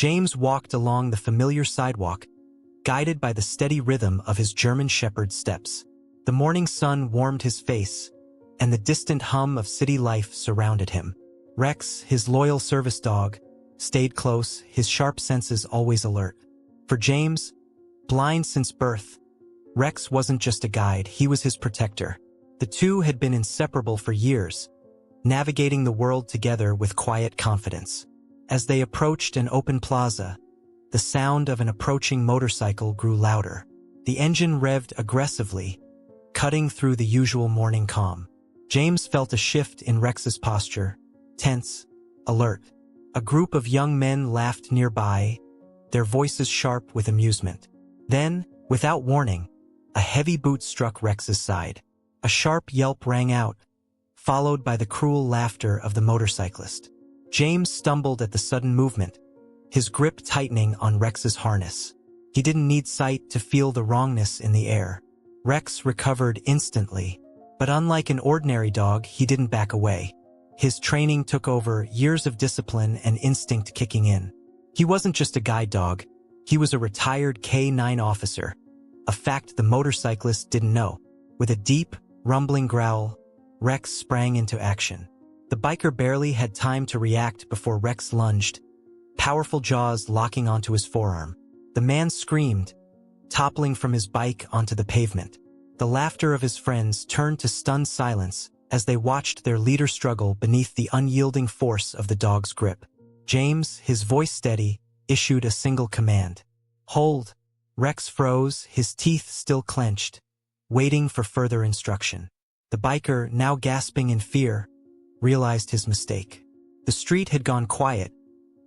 James walked along the familiar sidewalk, guided by the steady rhythm of his German Shepherd's steps. The morning sun warmed his face, and the distant hum of city life surrounded him. Rex, his loyal service dog, stayed close, his sharp senses always alert. For James, blind since birth, Rex wasn't just a guide, he was his protector. The two had been inseparable for years, navigating the world together with quiet confidence. As they approached an open plaza, the sound of an approaching motorcycle grew louder. The engine revved aggressively, cutting through the usual morning calm. James felt a shift in Rex's posture, tense, alert. A group of young men laughed nearby, their voices sharp with amusement. Then, without warning, a heavy boot struck Rex's side. A sharp yelp rang out, followed by the cruel laughter of the motorcyclist. James stumbled at the sudden movement, his grip tightening on Rex's harness. He didn't need sight to feel the wrongness in the air. Rex recovered instantly, but unlike an ordinary dog, he didn't back away. His training took over, years of discipline and instinct kicking in. He wasn't just a guide dog, he was a retired K-9 officer, a fact the motorcyclist didn't know. With a deep, rumbling growl, Rex sprang into action. The biker barely had time to react before Rex lunged, powerful jaws locking onto his forearm. The man screamed, toppling from his bike onto the pavement. The laughter of his friends turned to stunned silence as they watched their leader struggle beneath the unyielding force of the dog's grip. James, his voice steady, issued a single command. "Hold." Rex froze, his teeth still clenched, waiting for further instruction. The biker, now gasping in fear, realized his mistake. The street had gone quiet,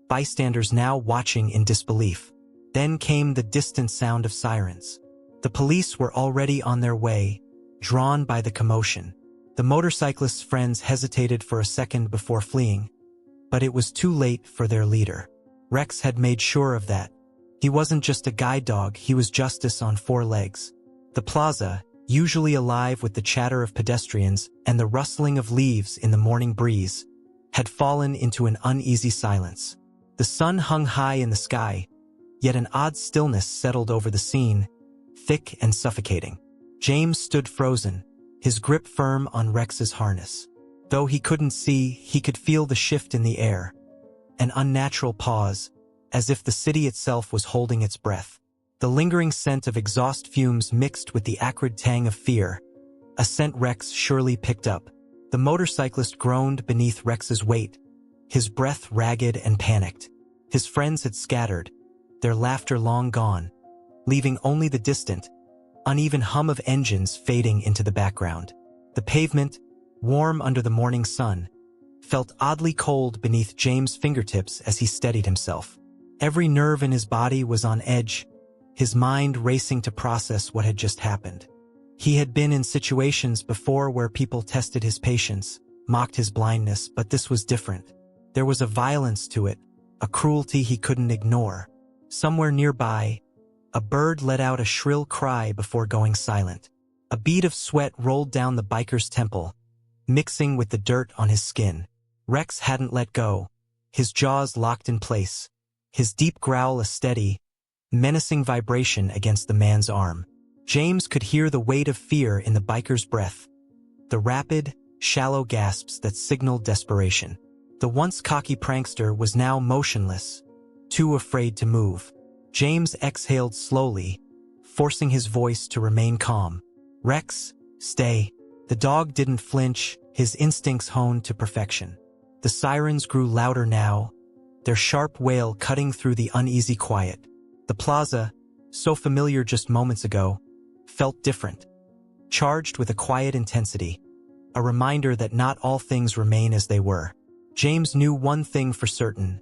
bystanders now watching in disbelief. Then came the distant sound of sirens. The police were already on their way, drawn by the commotion. The motorcyclist's friends hesitated for a second before fleeing, but it was too late for their leader. Rex had made sure of that. He wasn't just a guide dog, he was justice on four legs. The plaza, usually alive with the chatter of pedestrians and the rustling of leaves in the morning breeze, had fallen into an uneasy silence. The sun hung high in the sky, yet an odd stillness settled over the scene, thick and suffocating. James stood frozen, his grip firm on Rex's harness. Though he couldn't see, he could feel the shift in the air, an unnatural pause, as if the city itself was holding its breath. The lingering scent of exhaust fumes mixed with the acrid tang of fear, a scent Rex surely picked up. The motorcyclist groaned beneath Rex's weight, his breath ragged and panicked. His friends had scattered, their laughter long gone, leaving only the distant, uneven hum of engines fading into the background. The pavement, warm under the morning sun, felt oddly cold beneath James' fingertips as he steadied himself. Every nerve in his body was on edge, his mind racing to process what had just happened. He had been in situations before where people tested his patience, mocked his blindness, but this was different. There was a violence to it, a cruelty he couldn't ignore. Somewhere nearby, a bird let out a shrill cry before going silent. A bead of sweat rolled down the biker's temple, mixing with the dirt on his skin. Rex hadn't let go, his jaws locked in place, his deep growl a steady, menacing vibration against the man's arm. James could hear the weight of fear in the biker's breath, the rapid, shallow gasps that signaled desperation. The once cocky prankster was now motionless, too afraid to move. James exhaled slowly, forcing his voice to remain calm. "Rex, stay." The dog didn't flinch, his instincts honed to perfection. The sirens grew louder now, their sharp wail cutting through the uneasy quiet. The plaza, so familiar just moments ago, felt different, charged with a quiet intensity, a reminder that not all things remain as they were. James knew one thing for certain.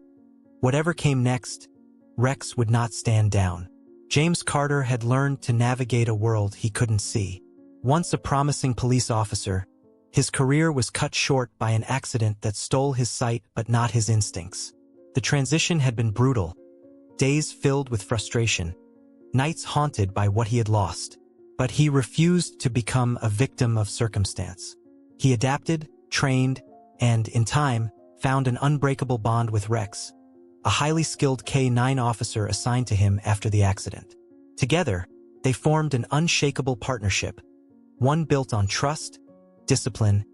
Whatever came next, Rex would not stand down. James Carter had learned to navigate a world he couldn't see. Once a promising police officer, his career was cut short by an accident that stole his sight but not his instincts. The transition had been brutal, days filled with frustration, nights haunted by what he had lost. But he refused to become a victim of circumstance. He adapted, trained, and, in time, found an unbreakable bond with Rex. a highly skilled K-9 officer assigned to him after the accident. Together, they formed an unshakable partnership, one built on trust, discipline,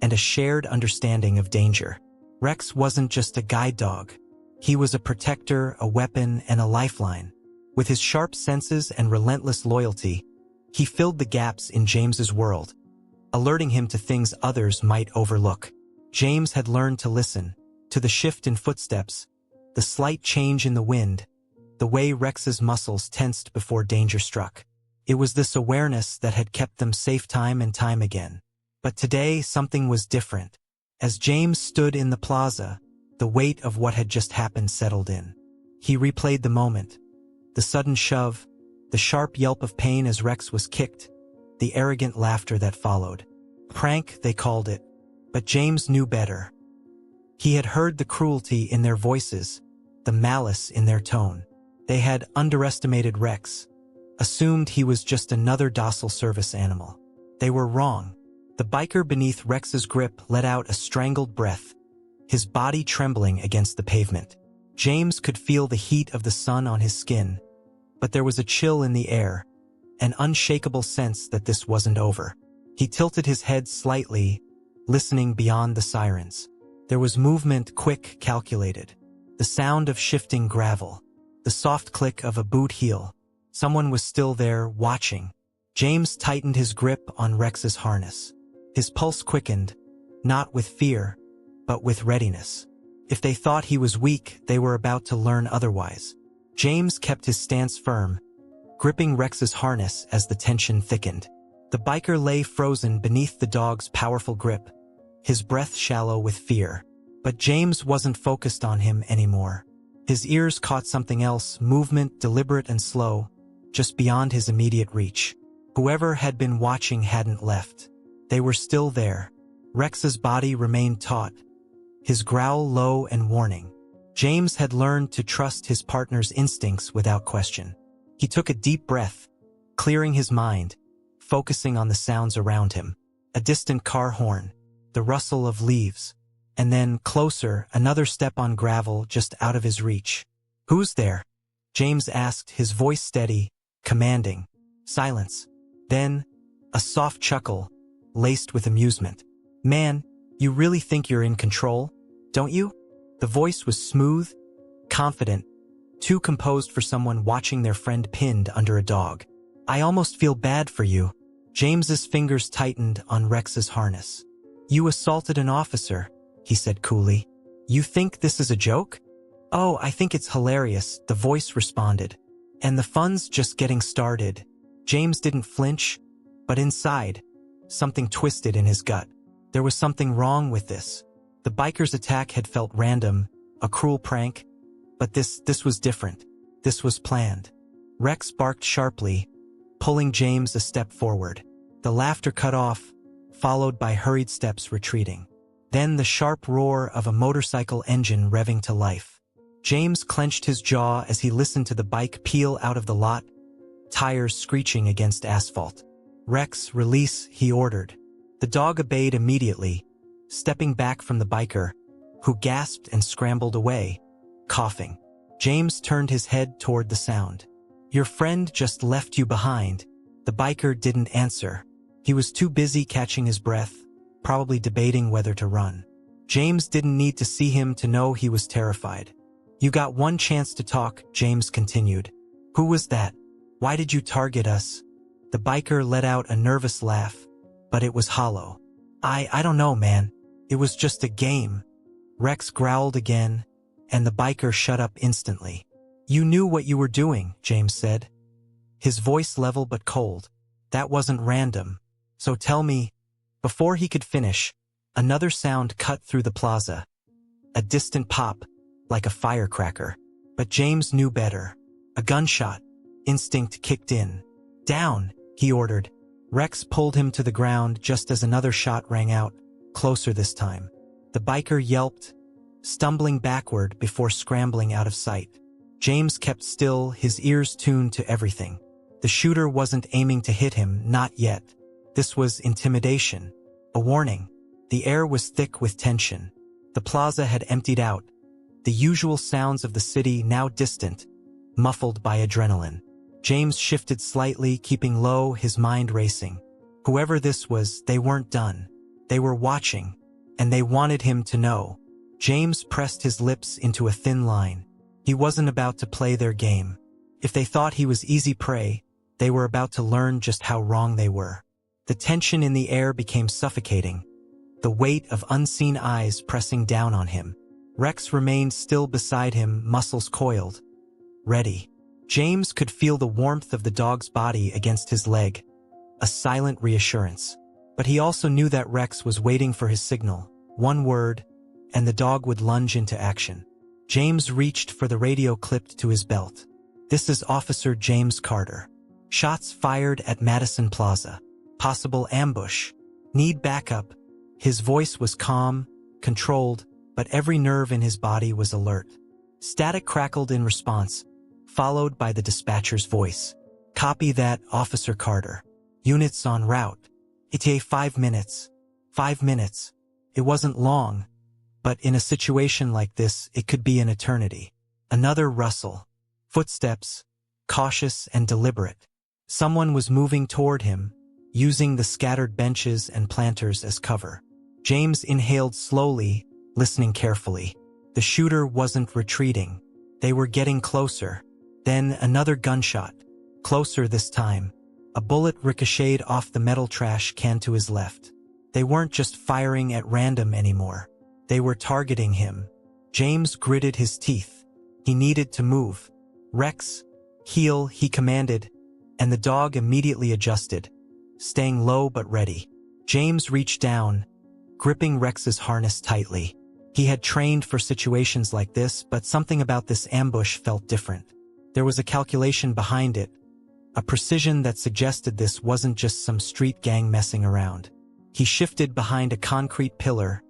and a shared understanding of danger. Rex wasn't just a guide dog. He was a protector, a weapon, and a lifeline. With his sharp senses and relentless loyalty, he filled the gaps in James's world, alerting him to things others might overlook. James had learned to listen, to the shift in footsteps, the slight change in the wind, the way Rex's muscles tensed before danger struck. It was this awareness that had kept them safe time and time again. But today, something was different. As James stood in the plaza, the weight of what had just happened settled in. He replayed the moment. The sudden shove, the sharp yelp of pain as Rex was kicked, the arrogant laughter that followed. Prank, they called it, but James knew better. He had heard the cruelty in their voices, the malice in their tone. They had underestimated Rex, assumed he was just another docile service animal. They were wrong. The biker beneath Rex's grip let out a strangled breath, his body trembling against the pavement. James could feel the heat of the sun on his skin, but there was a chill in the air, an unshakable sense that this wasn't over. He tilted his head slightly, listening beyond the sirens. There was movement, quick, calculated. The sound of shifting gravel, the soft click of a boot heel. Someone was still there, watching. James tightened his grip on Rex's harness. His pulse quickened, not with fear, but with readiness. If they thought he was weak, they were about to learn otherwise. James kept his stance firm, gripping Rex's harness as the tension thickened. The biker lay frozen beneath the dog's powerful grip, his breath shallow with fear. But James wasn't focused on him anymore. His ears caught something else, movement deliberate and slow, just beyond his immediate reach. Whoever had been watching hadn't left. They were still there. Rex's body remained taut, his growl low and warning. James had learned to trust his partner's instincts without question. He took a deep breath, clearing his mind, focusing on the sounds around him. A distant car horn, the rustle of leaves, and then, closer, another step on gravel just out of his reach. "Who's there?" James asked, his voice steady, commanding. Silence. Then, a soft chuckle, laced with amusement. "Man, you really think you're in control, don't you?" The voice was smooth, confident, too composed for someone watching their friend pinned under a dog. "I almost feel bad for you." James's fingers tightened on Rex's harness. "You assaulted an officer," he said coolly. "You think this is a joke?" "Oh, I think it's hilarious," the voice responded. "And the fun's just getting started." James didn't flinch, but inside, something twisted in his gut. There was something wrong with this. The biker's attack had felt random, a cruel prank, but this was different. This was planned. Rex barked sharply, pulling James a step forward. The laughter cut off, followed by hurried steps retreating. Then the sharp roar of a motorcycle engine revving to life. James clenched his jaw as he listened to the bike peel out of the lot, tires screeching against asphalt. "Rex, release," he ordered. The dog obeyed immediately, stepping back from the biker, who gasped and scrambled away, coughing. James turned his head toward the sound. "Your friend just left you behind." The biker didn't answer. He was too busy catching his breath, probably debating whether to run. James didn't need to see him to know he was terrified. "You got one chance to talk," James continued. "Who was that? Why did you target us?" The biker let out a nervous laugh, but it was hollow. I don't know, man. It was just a game." Rex growled again, and the biker shut up instantly. "You knew what you were doing," James said, his voice level but cold. "That wasn't random. So tell me." Before he could finish, another sound cut through the plaza. A distant pop, like a firecracker. But James knew better. A gunshot. Instinct kicked in. "Down," he ordered. Rex pulled him to the ground just as another shot rang out, closer this time. The biker yelped, stumbling backward before scrambling out of sight. James kept still, his ears tuned to everything. The shooter wasn't aiming to hit him, not yet. This was intimidation, a warning. The air was thick with tension. The plaza had emptied out, the usual sounds of the city now distant, muffled by adrenaline. James shifted slightly, keeping low, his mind racing. Whoever this was, they weren't done. They were watching, and they wanted him to know. James pressed his lips into a thin line. He wasn't about to play their game. If they thought he was easy prey, they were about to learn just how wrong they were. The tension in the air became suffocating, the weight of unseen eyes pressing down on him. Rex remained still beside him, muscles coiled, ready. James could feel the warmth of the dog's body against his leg, a silent reassurance. But he also knew that Rex was waiting for his signal. One word, and the dog would lunge into action. James reached for the radio clipped to his belt. "This is Officer James Carter. Shots fired at Madison Plaza. Possible ambush. Need backup." His voice was calm, controlled, but every nerve in his body was alert. Static crackled in response, followed by the dispatcher's voice. "Copy that, Officer Carter. Units en route. ETA 5 minutes. 5 minutes." It wasn't long, but in a situation like this, it could be an eternity. Another rustle. Footsteps, cautious and deliberate. Someone was moving toward him, using the scattered benches and planters as cover. James inhaled slowly, listening carefully. The shooter wasn't retreating. They were getting closer. Then another gunshot. Closer this time. A bullet ricocheted off the metal trash can to his left. They weren't just firing at random anymore. They were targeting him. James gritted his teeth. He needed to move. "Rex, heel," he commanded, and the dog immediately adjusted, staying low but ready. James reached down, gripping Rex's harness tightly. He had trained for situations like this, but something about this ambush felt different. There was a calculation behind it, a precision that suggested this wasn't just some street gang messing around. He shifted behind a concrete pillar,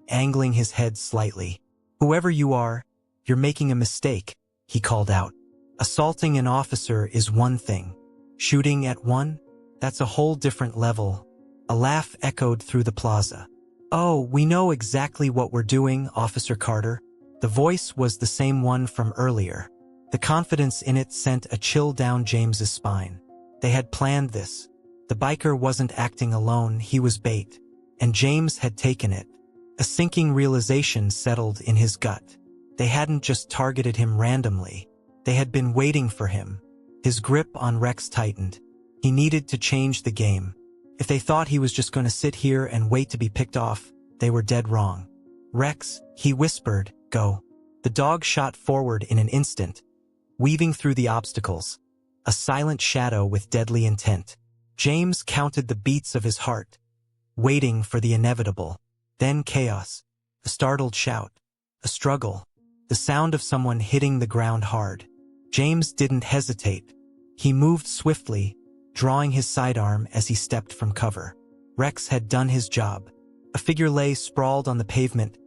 angling his head slightly. "Whoever you are, you're making a mistake," he called out. "Assaulting an officer is one thing. Shooting at one? That's a whole different level." A laugh echoed through the plaza. "Oh, we know exactly what we're doing, Officer Carter." The voice was the same one from earlier. The confidence in it sent a chill down James's spine. They had planned this. The biker wasn't acting alone, he was bait. And James had taken it. A sinking realization settled in his gut. They hadn't just targeted him randomly. They had been waiting for him. His grip on Rex tightened. He needed to change the game. If they thought he was just going to sit here and wait to be picked off, they were dead wrong. "Rex," he whispered, "go." The dog shot forward in an instant, weaving through the obstacles, a silent shadow with deadly intent. James counted the beats of his heart, waiting for the inevitable. Then chaos, a startled shout, a struggle, the sound of someone hitting the ground hard. James didn't hesitate. He moved swiftly, drawing his sidearm as he stepped from cover. Rex had done his job. A figure lay sprawled on the pavement,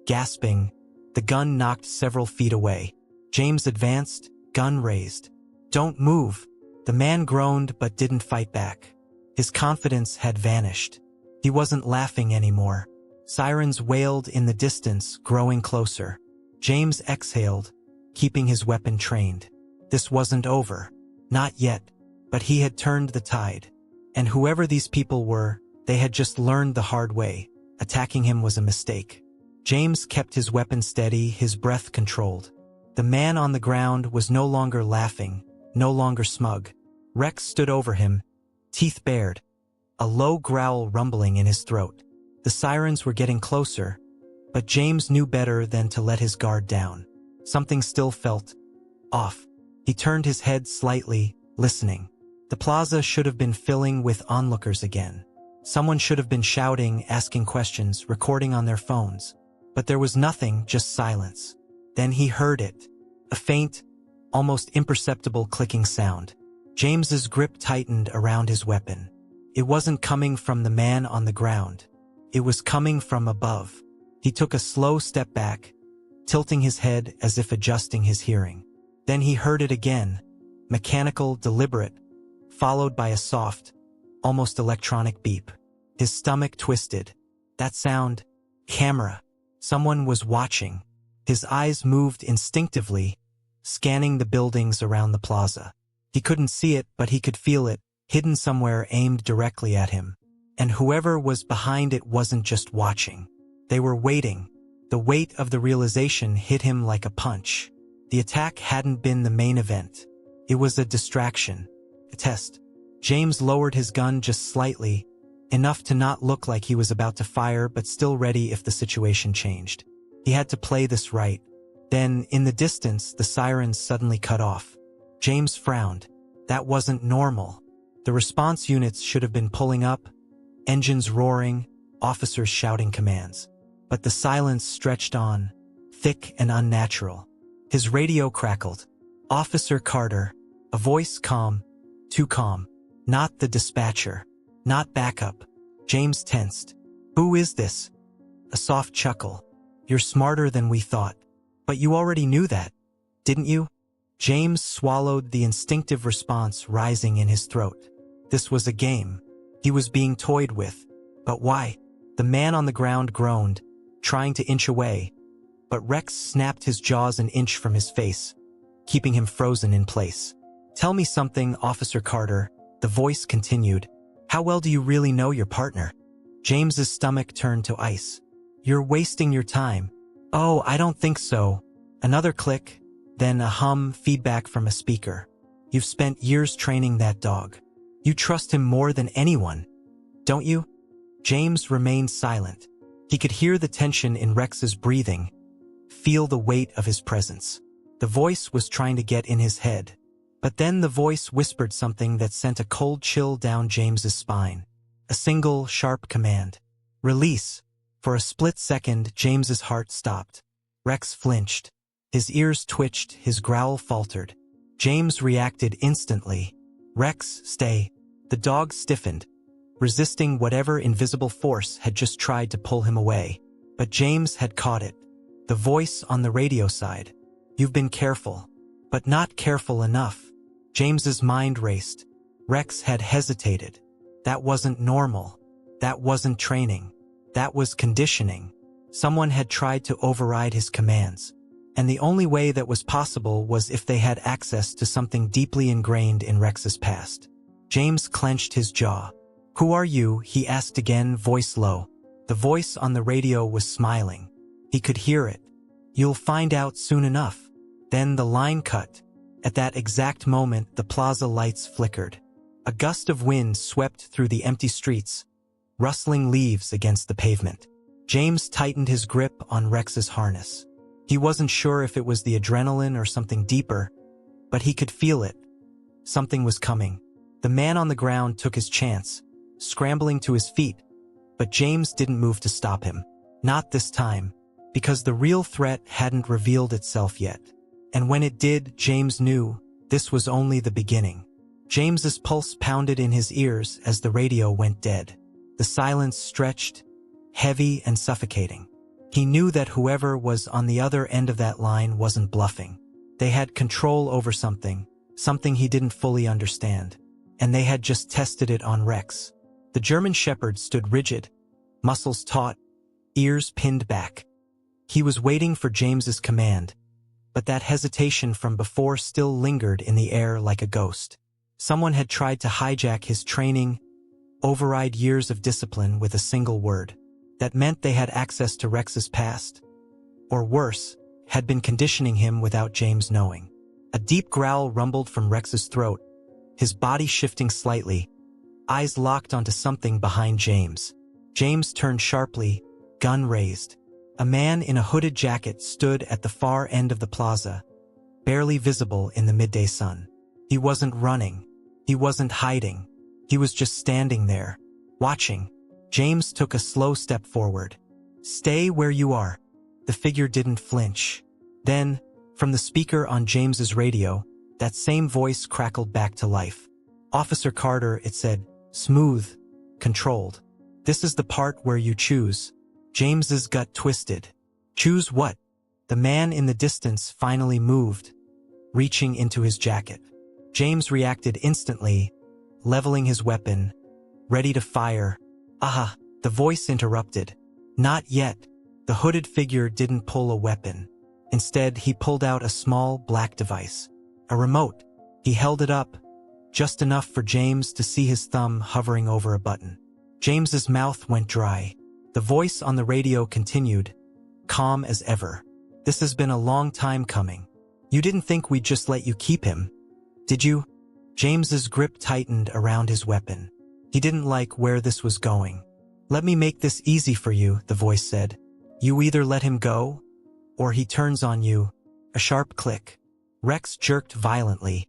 gasping. The gun knocked several feet away. James advanced, gun raised. "Don't move." The man groaned but didn't fight back. His confidence had vanished. He wasn't laughing anymore. Sirens wailed in the distance, growing closer. James exhaled, keeping his weapon trained. This wasn't over. Not yet. But he had turned the tide. And whoever these people were, they had just learned the hard way. Attacking him was a mistake. James kept his weapon steady, his breath controlled. The man on the ground was no longer laughing, no longer smug. Rex stood over him, teeth bared, a low growl rumbling in his throat. The sirens were getting closer, but James knew better than to let his guard down. Something still felt off. He turned his head slightly, listening. The plaza should have been filling with onlookers again. Someone should have been shouting, asking questions, recording on their phones. But there was nothing, just silence. Then he heard it. A faint, almost imperceptible clicking sound. James's grip tightened around his weapon. It wasn't coming from the man on the ground. It was coming from above. He took a slow step back, tilting his head as if adjusting his hearing. Then he heard it again, mechanical, deliberate, followed by a soft, almost electronic beep. His stomach twisted. That sound, camera. Someone was watching. His eyes moved instinctively, scanning the buildings around the plaza. He couldn't see it, but he could feel it, hidden somewhere aimed directly at him. And whoever was behind it wasn't just watching. They were waiting. The weight of the realization hit him like a punch. The attack hadn't been the main event. It was a distraction, a test. James lowered his gun just slightly, enough to not look like he was about to fire but still ready if the situation changed. He had to play this right. Then, in the distance, the sirens suddenly cut off. James frowned. That wasn't normal. The response units should have been pulling up, engines roaring, officers shouting commands. But the silence stretched on, thick and unnatural. His radio crackled. "Officer Carter," a voice calm, too calm. Not the dispatcher. Not backup. James tensed. "Who is this?" A soft chuckle. "You're smarter than we thought. But you already knew that, didn't you?" James swallowed, the instinctive response rising in his throat. This was a game. He was being toyed with. But why? The man on the ground groaned, trying to inch away. But Rex snapped his jaws an inch from his face, keeping him frozen in place. "Tell me something, Officer Carter," the voice continued. "How well do you really know your partner?" James's stomach turned to ice. "You're wasting your time." "Oh, I don't think so." Another click, then a hum, feedback from a speaker. "You've spent years training that dog. You trust him more than anyone, don't you?" James remained silent. He could hear the tension in Rex's breathing, feel the weight of his presence. The voice was trying to get in his head. But then the voice whispered something that sent a cold chill down James's spine. A single, sharp command. "Release." For a split second, James's heart stopped. Rex flinched. His ears twitched, his growl faltered. James reacted instantly. "Rex, stay." The dog stiffened, resisting whatever invisible force had just tried to pull him away. But James had caught it. The voice on the radio side. "You've been careful, but not careful enough." James's mind raced. Rex had hesitated. That wasn't normal. That wasn't training. That was conditioning. Someone had tried to override his commands. And the only way that was possible was if they had access to something deeply ingrained in Rex's past. James clenched his jaw. "Who are you?" he asked again, voice low. The voice on the radio was smiling. He could hear it. "You'll find out soon enough." Then the line cut. At that exact moment, the plaza lights flickered. A gust of wind swept through the empty streets, rustling leaves against the pavement. James tightened his grip on Rex's harness. He wasn't sure if it was the adrenaline or something deeper, but he could feel it. Something was coming. The man on the ground took his chance, scrambling to his feet, but James didn't move to stop him. Not this time, because the real threat hadn't revealed itself yet. And when it did, James knew this was only the beginning. James's pulse pounded in his ears as the radio went dead. The silence stretched, heavy and suffocating. He knew that whoever was on the other end of that line wasn't bluffing. They had control over something he didn't fully understand. And they had just tested it on Rex. The German Shepherd stood rigid, muscles taut, ears pinned back. He was waiting for James's command, but that hesitation from before still lingered in the air like a ghost. Someone had tried to hijack his training, override years of discipline with a single word. That meant they had access to Rex's past, or worse, had been conditioning him without James knowing. A deep growl rumbled from Rex's throat, his body shifting slightly, eyes locked onto something behind James. James turned sharply, gun raised. A man in a hooded jacket stood at the far end of the plaza, barely visible in the midday sun. He wasn't running. He wasn't hiding. He was just standing there, watching. James took a slow step forward. "Stay where you are." The figure didn't flinch. Then, from the speaker on James's radio, that same voice crackled back to life. "Officer Carter," it said, smooth, controlled. "This is the part where you choose." James's gut twisted. Choose what? The man in the distance finally moved, reaching into his jacket. James reacted instantly, leveling his weapon, ready to fire. "Aha!" the voice interrupted. "Not yet." The hooded figure didn't pull a weapon. Instead, he pulled out a small black device. A remote. He held it up, just enough for James to see his thumb hovering over a button. James's mouth went dry. The voice on the radio continued, calm as ever. This has been a long time coming. You didn't think we'd just let you keep him, did you? James's grip tightened around his weapon. He didn't like where this was going. Let me make this easy for you, the voice said. You either let him go, or he turns on you. A sharp click. Rex jerked violently,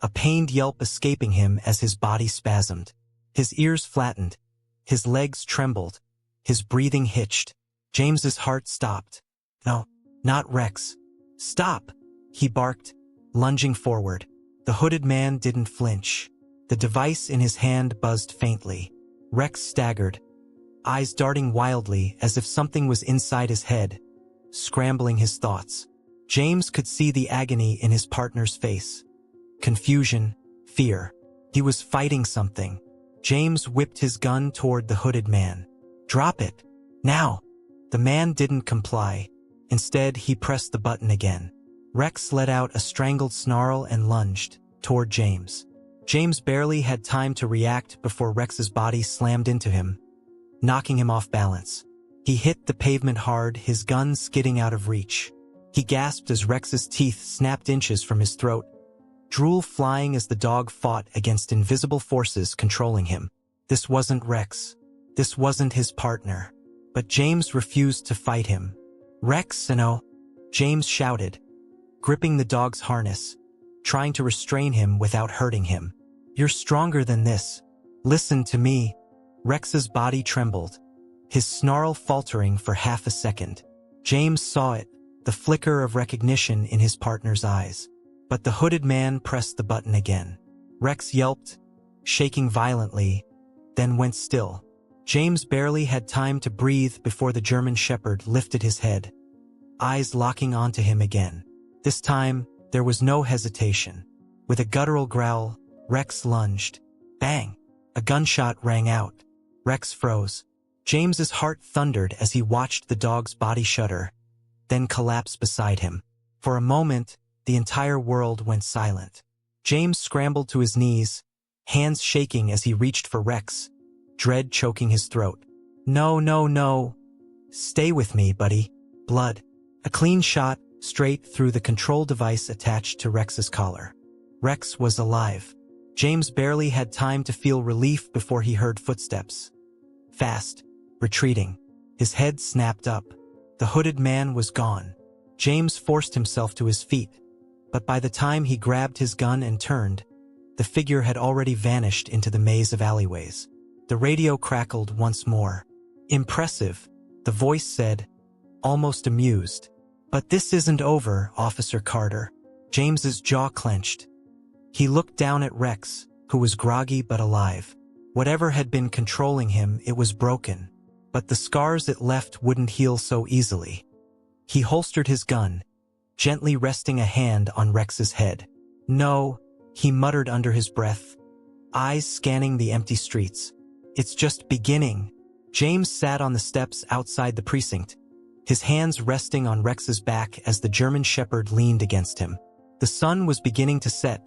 a pained yelp escaping him as his body spasmed. His ears flattened. His legs trembled. His breathing hitched. James's heart stopped. No, not Rex. Stop, he barked, lunging forward. The hooded man didn't flinch. The device in his hand buzzed faintly. Rex staggered, eyes darting wildly as if something was inside his head, scrambling his thoughts. James could see the agony in his partner's face. Confusion, fear. He was fighting something. James whipped his gun toward the hooded man. Drop it. Now. The man didn't comply. Instead, he pressed the button again. Rex let out a strangled snarl and lunged toward James. James barely had time to react before Rex's body slammed into him, knocking him off balance. He hit the pavement hard, his gun skidding out of reach. He gasped as Rex's teeth snapped inches from his throat, drool flying as the dog fought against invisible forces controlling him. This wasn't Rex. This wasn't his partner. But James refused to fight him. Rex, no, James shouted, gripping the dog's harness, trying to restrain him without hurting him. You're stronger than this. Listen to me. Rex's body trembled, his snarl faltering for half a second. James saw it, the flicker of recognition in his partner's eyes. But the hooded man pressed the button again. Rex yelped, shaking violently, then went still. James barely had time to breathe before the German Shepherd lifted his head, eyes locking onto him again. This time, there was no hesitation. With a guttural growl, Rex lunged. Bang! A gunshot rang out. Rex froze. James's heart thundered as he watched the dog's body shudder, then collapse beside him. For a moment, the entire world went silent. James scrambled to his knees, hands shaking as he reached for Rex, dread choking his throat. No, no, no. Stay with me, buddy. Blood. A clean shot, straight through the control device attached to Rex's collar. Rex was alive. James barely had time to feel relief before he heard footsteps. Fast, retreating. His head snapped up. The hooded man was gone. James forced himself to his feet, but by the time he grabbed his gun and turned, the figure had already vanished into the maze of alleyways. The radio crackled once more. Impressive, the voice said, almost amused. But this isn't over, Officer Carter. James's jaw clenched. He looked down at Rex, who was groggy but alive. Whatever had been controlling him, it was broken, but the scars it left wouldn't heal so easily. He holstered his gun, gently resting a hand on Rex's head. No, he muttered under his breath, eyes scanning the empty streets. It's just beginning. James sat on the steps outside the precinct, his hands resting on Rex's back as the German Shepherd leaned against him. The sun was beginning to set,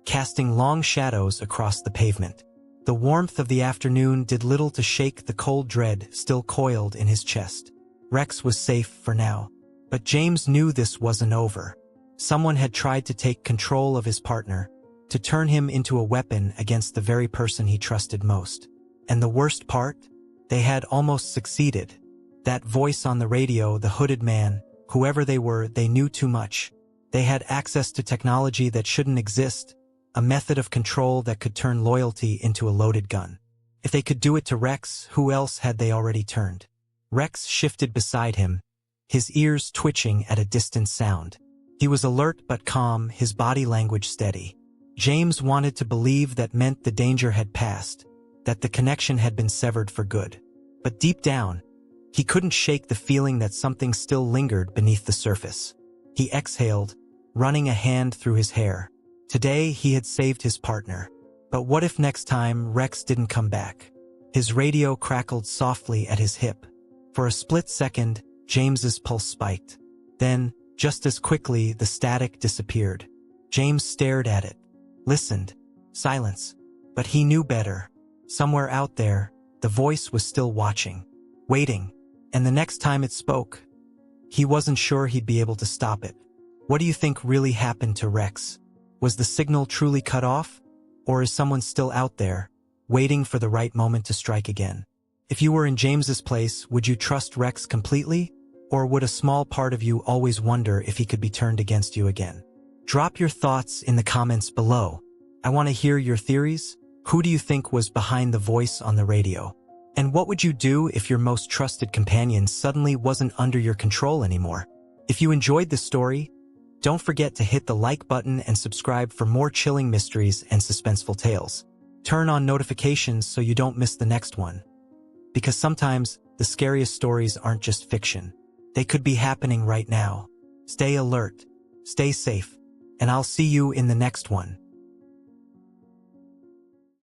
casting long shadows across the pavement. The warmth of the afternoon did little to shake the cold dread still coiled in his chest. Rex was safe for now. But James knew this wasn't over. Someone had tried to take control of his partner, to turn him into a weapon against the very person he trusted most. And the worst part? They had almost succeeded. That voice on the radio, the hooded man, whoever they were, they knew too much. They had access to technology that shouldn't exist, a method of control that could turn loyalty into a loaded gun. If they could do it to Rex, who else had they already turned? Rex shifted beside him, his ears twitching at a distant sound. He was alert but calm, his body language steady. James wanted to believe that meant the danger had passed, that the connection had been severed for good. But deep down, he couldn't shake the feeling that something still lingered beneath the surface. He exhaled, running a hand through his hair. Today he had saved his partner. But what if next time Rex didn't come back? His radio crackled softly at his hip. For a split second, James's pulse spiked. Then, Just as quickly, the static disappeared. James stared at it, listened. Silence. But he knew better. Somewhere out there, the voice was still watching, waiting, and the next time it spoke, he wasn't sure he'd be able to stop it. What do you think really happened to Rex? Was the signal truly cut off? Or is someone still out there, waiting for the right moment to strike again? If you were in James's place, would you trust Rex completely? Or would a small part of you always wonder if he could be turned against you again? Drop your thoughts in the comments below. I want to hear your theories. Who do you think was behind the voice on the radio? And what would you do if your most trusted companion suddenly wasn't under your control anymore? If you enjoyed this story, don't forget to hit the like button and subscribe for more chilling mysteries and suspenseful tales. Turn on notifications so you don't miss the next one. Because sometimes, the scariest stories aren't just fiction. They could be happening right now. Stay alert, stay safe, and I'll see you in the next one.